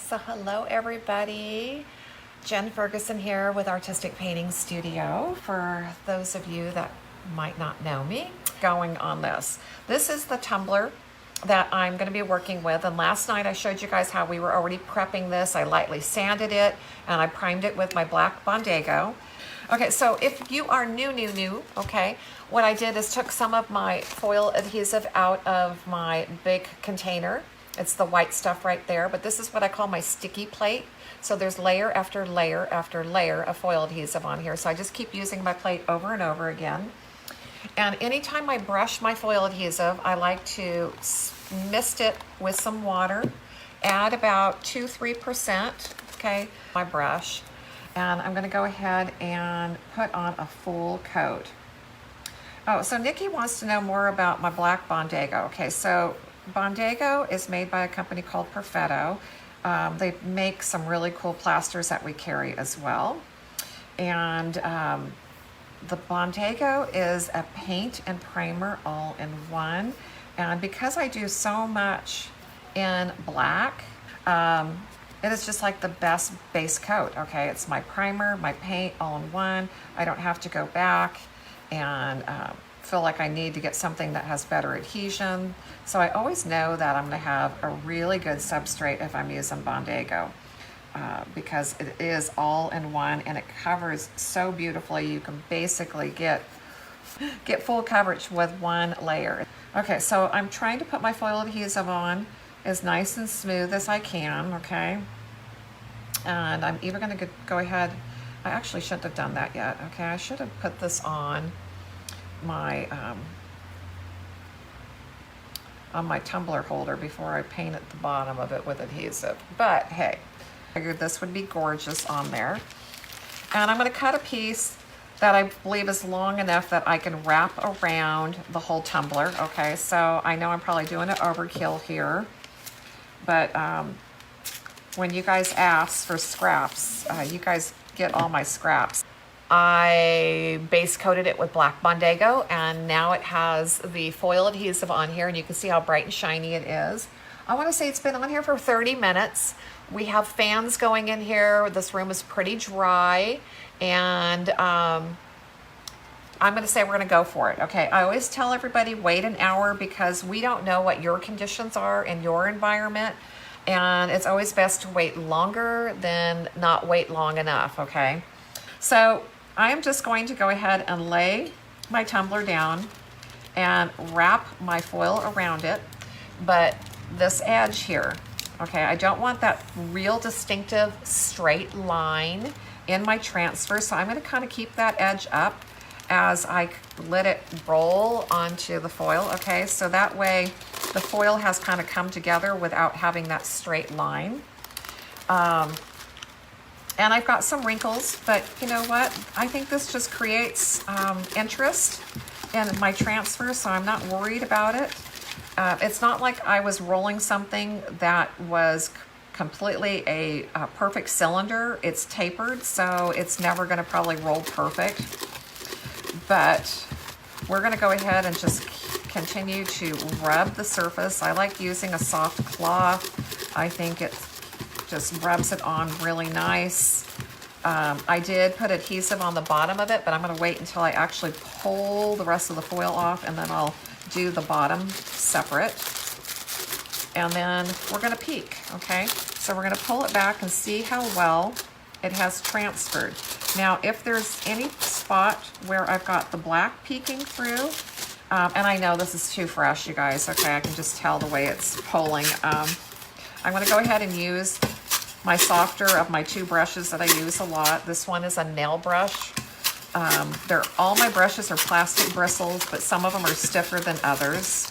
So hello everybody, Jen Ferguson here with Artistic Painting Studio. For those of you that might not know me, going on this. This is the tumbler that I'm going to be working with, and last night I showed you guys how we were already prepping this. I lightly sanded it and I primed it with my black Bondigo. Okay, so if you are new, okay, what I did is took some of my foil adhesive out of my big container. It's the white stuff right there, but this is what I call my sticky plate. So there's layer after layer after layer of foil adhesive on here. So I just keep using my plate over and over again. And anytime I brush my foil adhesive, I like to mist it with some water, add about 2-3%, okay, my brush. And I'm gonna go ahead and put on a full coat. Oh, so Nikki wants to know more about my black Bondigo. Okay, so Bondigo is made by a company called Perfetto. They make some really cool plasters that we carry as well. And the Bondigo is a paint and primer all in one. And because I do so much in black, it is just like the best base coat, okay? It's my primer, my paint all in one. I don't have to go back and feel like I need to get something that has better adhesion. So I always know that I'm gonna have a really good substrate if I'm using Bondigo because it is all in one and it covers so beautifully. You can basically get full coverage with one layer. Okay, so I'm trying to put my foil adhesive on as nice and smooth as I can, okay? And I'm even gonna go ahead, I actually shouldn't have done that yet, okay? I should have put this on my tumbler holder before I painted the bottom of it with adhesive. But hey, I figured this would be gorgeous on there. And I'm gonna cut a piece that I believe is long enough that I can wrap around the whole tumbler, okay? So I know I'm probably doing an overkill here, but when you guys ask for scraps, you guys get all my scraps. I base coated it with black Bondigo and now it has the foil adhesive on here and you can see how bright and shiny it is. I want to say it's been on here for 30 minutes. We have fans going in here. This room is pretty dry and I'm going to say we're going to go for it. Okay, I always tell everybody wait an hour because we don't know what your conditions are in your environment and it's always best to wait longer than not wait long enough, okay? So I am just going to go ahead and lay my tumbler down and wrap my foil around it, but this edge here, okay, I don't want that real distinctive straight line in my transfer, so I'm going to kind of keep that edge up as I let it roll onto the foil, okay, so that way the foil has kind of come together without having that straight line. And I've got some wrinkles, but you know what? I think this just creates interest in my transfer, so I'm not worried about it. It's not like I was rolling something that was completely a perfect cylinder. It's tapered, so it's never gonna probably roll perfect. But we're gonna go ahead and just continue to rub the surface. I like using a soft cloth. I think it just rubs it on really nice. I did put adhesive on the bottom of it, but I'm gonna wait until I actually pull the rest of the foil off and then I'll do the bottom separate. And then we're gonna peek, okay? So we're gonna pull it back and see how well it has transferred. Now, if there's any spot where I've got the black peeking through, and I know this is too fresh, you guys, okay? I can just tell the way it's pulling. I'm gonna go ahead and use my softer of my two brushes that I use a lot. This one is a nail brush. All my brushes are plastic bristles, but some of them are stiffer than others.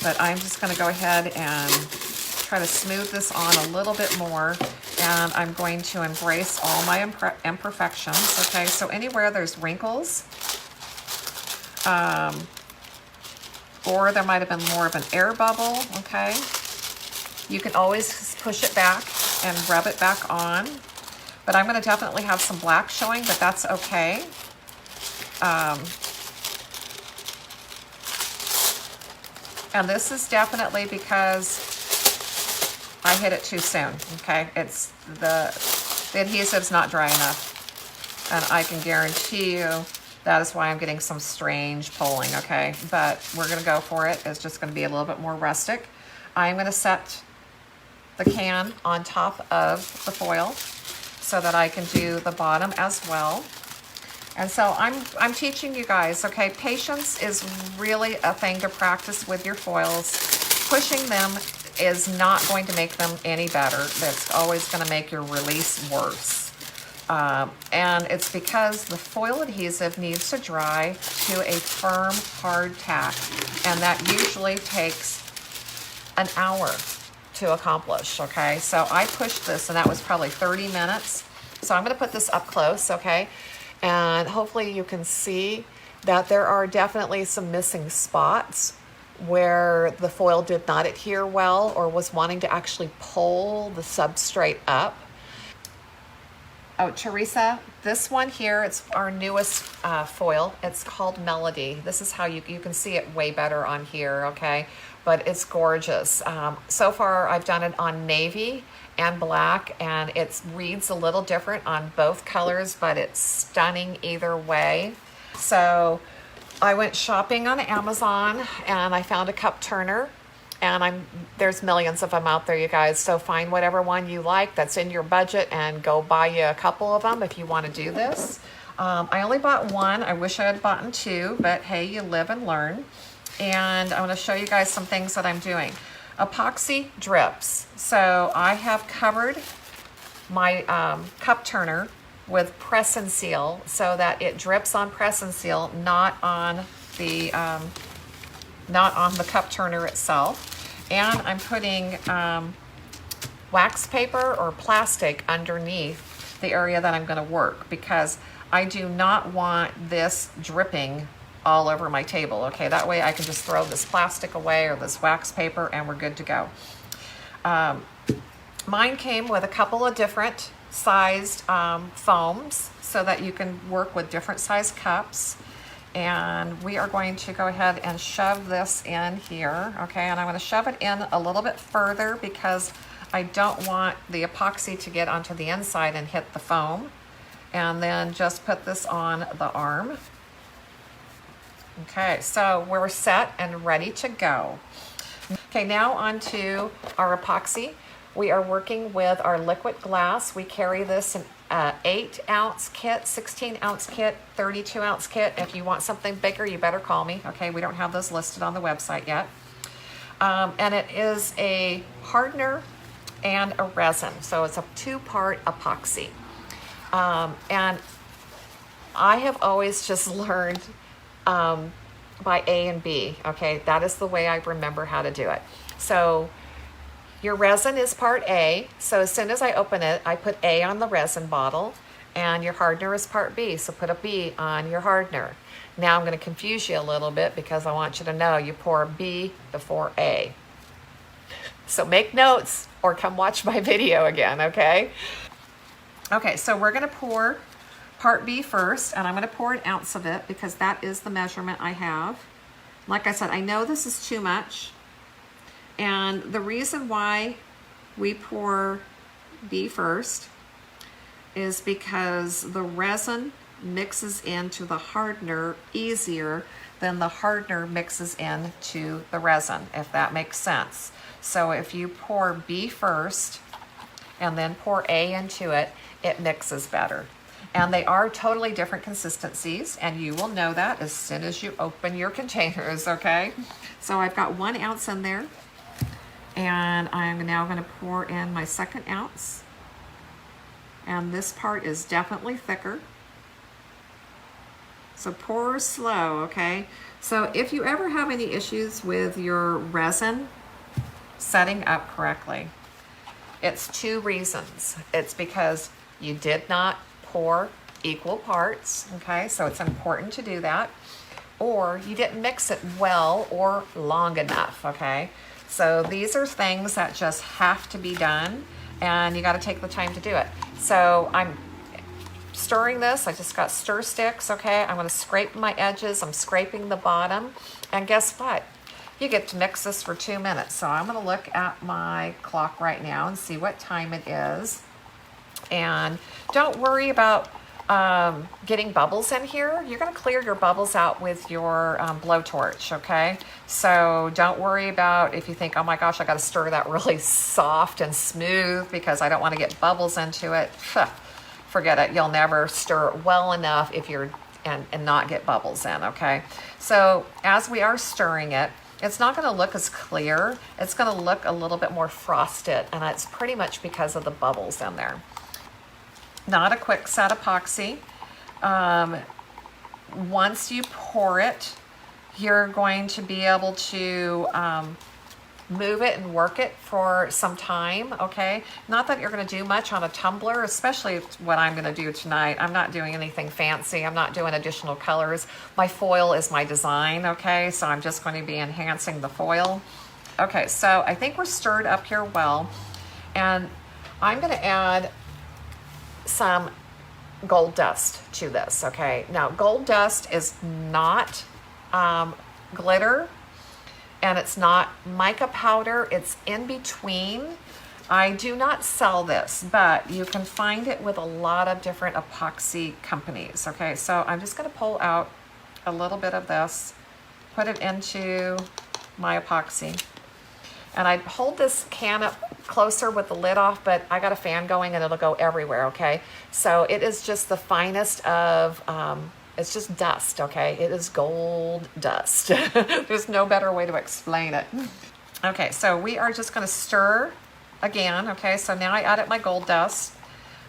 But I'm just gonna go ahead and try to smooth this on a little bit more, and I'm going to embrace all my imperfections, okay? So anywhere there's wrinkles, or there might have been more of an air bubble, okay? You can always push it back and rub it back on. But I'm gonna definitely have some black showing, but that's okay. And this is definitely because I hit it too soon, okay? It's the adhesive's not dry enough, and I can guarantee you that is why I'm getting some strange pulling, okay? But we're gonna go for it. It's just gonna be a little bit more rustic. I'm gonna set the can on top of the foil so that I can do the bottom as well. And so I'm teaching you guys, okay? Patience is really a thing to practice with your foils. Pushing them is not going to make them any better. That's always gonna make your release worse. And it's because the foil adhesive needs to dry to a firm, hard tack. And that usually takes an hour to accomplish, okay? So I pushed this, and that was probably 30 minutes. So I'm gonna put this up close, okay? And hopefully you can see that there are definitely some missing spots where the foil did not adhere well or was wanting to actually pull the substrate up. Oh, Teresa, this one here, it's our newest foil. It's called Melody. This is how you can see it way better on here, okay? But it's gorgeous. So far, I've done it on navy and black, and it reads a little different on both colors, but it's stunning either way. So I went shopping on Amazon, and I found a cup turner. And there's millions of them out there, you guys. So find whatever one you like that's in your budget and go buy you a couple of them if you want to do this. I only bought one. I wish I had bought two, but hey, you live and learn. And I want to show you guys some things that I'm doing. Epoxy Drips. So I have covered my cup turner with press and seal so that it drips on press and seal, not on the cup turner itself. And I'm putting wax paper or plastic underneath the area that I'm going to work, because I do not want this dripping all over my table, okay? That way I can just throw this plastic away or this wax paper and we're good to go. Mine came with a couple of different sized foams so that you can work with different sized cups. And we are going to go ahead and shove this in here, okay? And I'm gonna shove it in a little bit further because I don't want the epoxy to get onto the inside and hit the foam. And then just put this on the arm. Okay, so we're set and ready to go. Okay, now on to our epoxy. We are working with our liquid glass. We carry this in 8-ounce kit, 16-ounce kit, 32-ounce kit. If you want something bigger, you better call me. Okay, we don't have those listed on the website yet. And it is a hardener and a resin. So it's a 2-part epoxy. And I have always just learned by A and B. Okay, that is the way I remember how to do it. So your resin is part A, so as soon as I open it, I put A on the resin bottle, and your hardener is part B, so put a B on your hardener. Now I'm going to confuse you a little bit because I want you to know you pour B before A. So make notes or come watch my video again, okay? Okay, so we're going to pour part B first, and I'm going to pour 1 ounce of it because that is the measurement I have. Like I said, I know this is too much. And the reason why we pour B first is because the resin mixes into the hardener easier than the hardener mixes into the resin, if that makes sense. So if you pour B first and then pour A into it, it mixes better. And they are totally different consistencies, and you will know that as soon as you open your containers, okay? So I've got 1 ounce in there. And I'm now going to pour in my 2nd ounce. And this part is definitely thicker. So pour slow, okay? So if you ever have any issues with your resin setting up correctly, it's 2 reasons. It's because you did not pour equal parts, okay? So it's important to do that. Or you didn't mix it well or long enough, okay? So these are things that just have to be done, and you got to take the time to do it. So I'm stirring this. I just got stir sticks, okay? I'm going to scrape my edges. I'm scraping the bottom. And guess what? you get to mix this for 2 minutes. So I'm gonna look at my clock right now and see what time it is. And don't worry about getting bubbles in here. You're gonna clear your bubbles out with your blowtorch, okay? So don't worry about if you think, oh my gosh, I gotta stir that really soft and smooth because I don't wanna get bubbles into it. Forget it, you'll never stir it well enough if you're, and not get bubbles in, okay? So as we are stirring it, it's not gonna look as clear. It's gonna look a little bit more frosted, and it's pretty much because of the bubbles in there. Not a quick set epoxy. Once you pour it, you're going to be able to move it and work it for some time, okay? Not that you're gonna do much on a tumbler, especially what I'm gonna do tonight. I'm not doing anything fancy. I'm not doing additional colors. My foil is my design, okay? So I'm just going to be enhancing the foil. Okay, so I think we're stirred up here well, and I'm gonna add some gold dust to this, okay? Now, gold dust is not glitter, and it's not mica powder. It's in between. I do not sell this, but you can find it with a lot of different epoxy companies, okay? So I'm just gonna pull out a little bit of this, put it into my epoxy. And I hold this can up closer with the lid off, but I got a fan going and it'll go everywhere, okay? So it is just the finest of, it's just dust, okay? It is gold dust. There's no better way to explain it. Okay, so we are just gonna stir again, okay? So now I added my gold dust.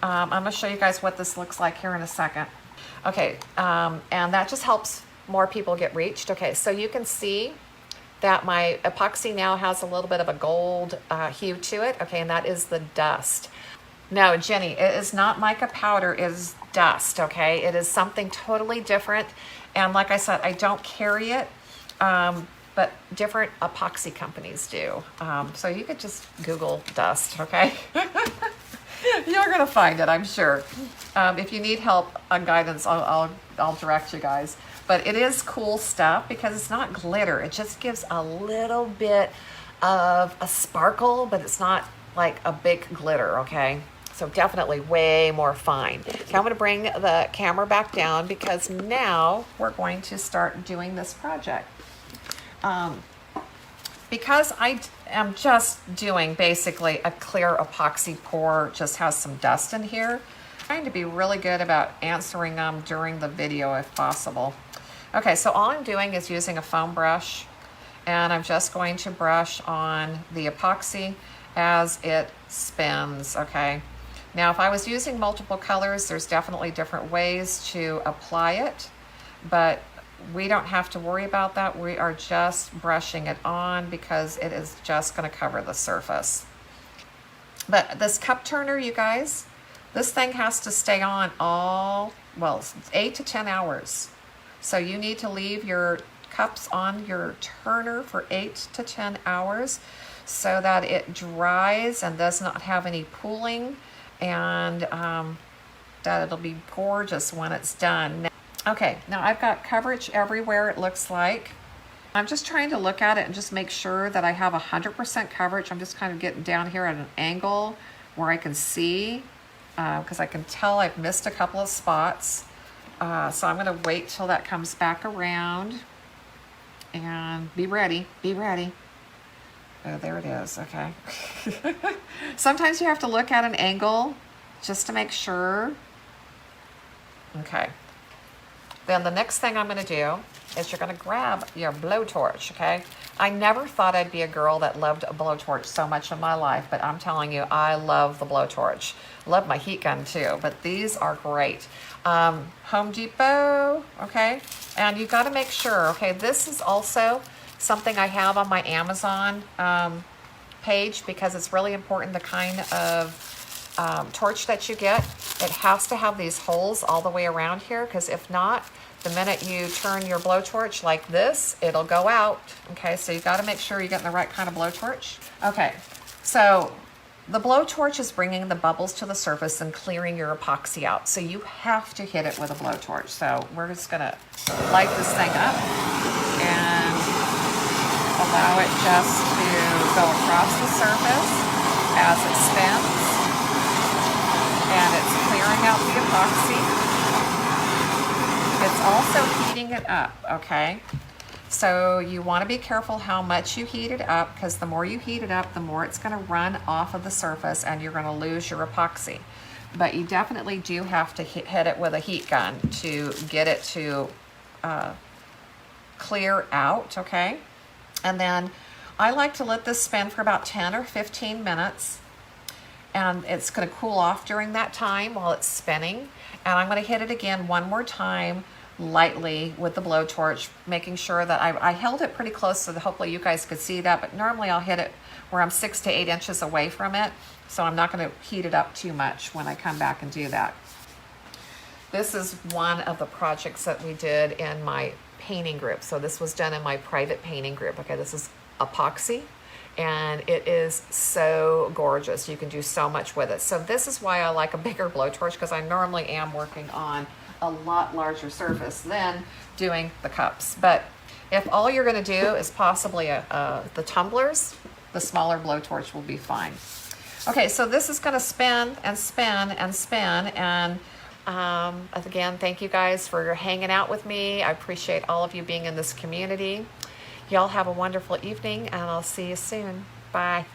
I'm gonna show you guys what this looks like here in a second. Okay, and that just helps more people get reached. Okay, so you can see that my epoxy now has a little bit of a gold hue to it, okay, and that is the dust. No, Jenny, it is not mica powder, it is dust, okay? It is something totally different, and like I said, I don't carry it, but different epoxy companies do. So you could just Google dust, okay? You're gonna find it, I'm sure. If you need help on guidance, I'll direct you guys. But it is cool stuff because it's not glitter. It just gives a little bit of a sparkle, but it's not like a big glitter, okay? So definitely way more fine. Okay, I'm gonna bring the camera back down because now we're going to start doing this project. Because I am just doing basically a clear epoxy pour, just has some dust in here. I'm trying to be really good about answering them during the video if possible. Okay, so all I'm doing is using a foam brush, and I'm just going to brush on the epoxy as it spins, okay? Now, if I was using multiple colors, there's definitely different ways to apply it, but we don't have to worry about that. We are just brushing it on because it is just gonna cover the surface. But this cup turner, you guys, this thing has to stay on all, well, 8 to 10 hours. So you need to leave your cups on your turner for 8 to 10 hours so that it dries and does not have any pooling, and that it'll be gorgeous when it's done. Okay, now I've got coverage everywhere, it looks like. I'm just trying to look at it and just make sure that I have 100% coverage. I'm just kind of getting down here at an angle where I can see, because I can tell I've missed a couple of spots. So I'm gonna wait till that comes back around and be ready, be ready. Oh, there it is, okay. Sometimes you have to look at an angle just to make sure. Okay. Then the next thing I'm gonna do is you're gonna grab your blowtorch, okay? I never thought I'd be a girl that loved a blowtorch so much in my life, but I'm telling you, I love the blowtorch. Love my heat gun too, but these are great. Home Depot, okay? And you've got to make sure, okay, this is also something I have on my Amazon page because it's really important, the kind of torch that you get. It has to have these holes all the way around here, because if not, the minute you turn your blowtorch like this, it'll go out, okay? So you've got to make sure you're getting the right kind of blowtorch. Okay, so the blowtorch is bringing the bubbles to the surface and clearing your epoxy out. So you have to hit it with a blowtorch. So we're just gonna light this thing up and Allow it just to go across the surface as it spins, and it's clearing out the epoxy. It's also heating it up, okay? So you want to be careful how much you heat it up, because the more you heat it up, the more it's going to run off of the surface and you're going to lose your epoxy. But you definitely do have to hit it with a heat gun to get it to clear out, okay? And then I like to let this spin for about 10 or 15 minutes, and it's going to cool off during that time while it's spinning. And I'm going to hit it again one more time lightly with the blowtorch, making sure that I held it pretty close so that hopefully you guys could see that, but normally I'll hit it where I'm 6 to 8 inches away from it, so I'm not going to heat it up too much when I come back and do that. This is one of the projects that we did in my painting group. So this was done in my private painting group. Okay, this is epoxy, and it is so gorgeous. You can do so much with it. So this is why I like a bigger blowtorch, because I normally am working on a lot larger surface than doing the cups. But if all you're going to do is possibly the tumblers, the smaller blowtorch will be fine. Okay, so this is going to spin and spin and spin, and again, thank you guys for hanging out with me. I appreciate all of you being in this community. Y'all have a wonderful evening, and I'll see you soon. Bye.